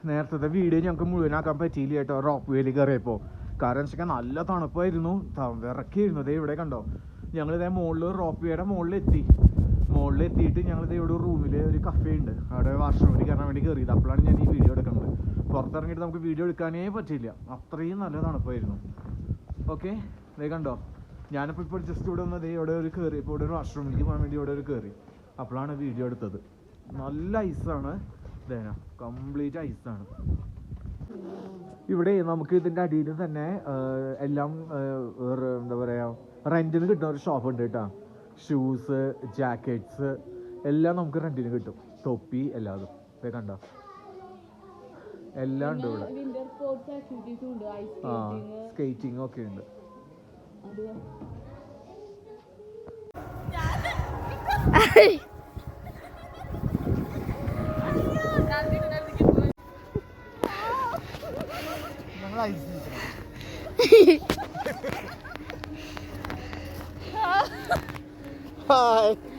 നേരത്തെ വീഡിയോ ഞങ്ങൾക്ക് മുഴുവനാക്കാൻ പറ്റിയില്ല കേട്ടോ റോപ്പ് വേയിൽ കയറിയപ്പോൾ. കാരണം വെച്ചാൽ നല്ല തണുപ്പായിരുന്നു, വിറക്കിയിരുന്നു. ഇതേ ഇവിടെ കണ്ടോ, ഞങ്ങളിതേ മുകളിൽ റോപ്പ് വേയുടെ മുകളിലെത്തിയിട്ട് ഞങ്ങളിത് ഇവിടെ റൂമിൽ ഒരു കഫേ ഉണ്ട്, അവിടെ വാഷ്റൂമിൽ കയറാൻ വേണ്ടി കയറിയത്. അപ്പോഴാണ് ഞാൻ ഈ വീഡിയോ എടുക്കുന്നത്. പുറത്തിറങ്ങിയിട്ട് നമുക്ക് വീഡിയോ എടുക്കാനേ പറ്റില്ല, അത്രയും നല്ല തണുപ്പായിരുന്നു. ഓക്കെ, ഇതേ കണ്ടോ, ഞാനിപ്പോൾ ജസ്റ്റ് ഇവിടെ വന്നത് ഇവിടെ ഒരു കയറി, ഇപ്പോൾ ഇവിടെ ഒരു വാഷ്റൂമിലേക്ക് പോകാൻ വേണ്ടി ഇവിടെ ഒരു കയറി, അപ്പോഴാണ് വീഡിയോ എടുത്തത്. നല്ല ഐസാണ്, ഇതേനാ കംപ്ലീറ്റ് ഐസാണ്. ഇവിടെ നമുക്ക് ഇതിൻ്റെ അടിയിൽ തന്നെ എല്ലാം എന്താ പറയുക റെൻറ്റിന് കിട്ടുന്ന ഒരു ഷോപ്പ് ഉണ്ട് കേട്ടോ. ഷൂസ്, ജാക്കറ്റ്സ് എല്ലാം നമുക്ക് റെൻറ്റിന് കിട്ടും, തൊപ്പി എല്ലാതും. ഇതേ കണ്ടോ, എല്ലാം ഉണ്ട് ഇവിടെ. ആ, സ്കേറ്റിംഗ് ഒക്കെ ഉണ്ട്.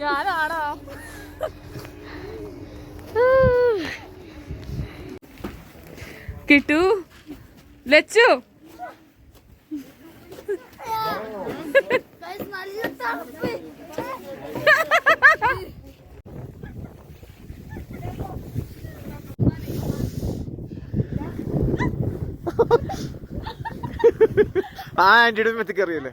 ഞാനാണോ കിട്ടു ലച്ചു ആ ആന്റിയുടെ മെത്തി കയറിയല്ലേ.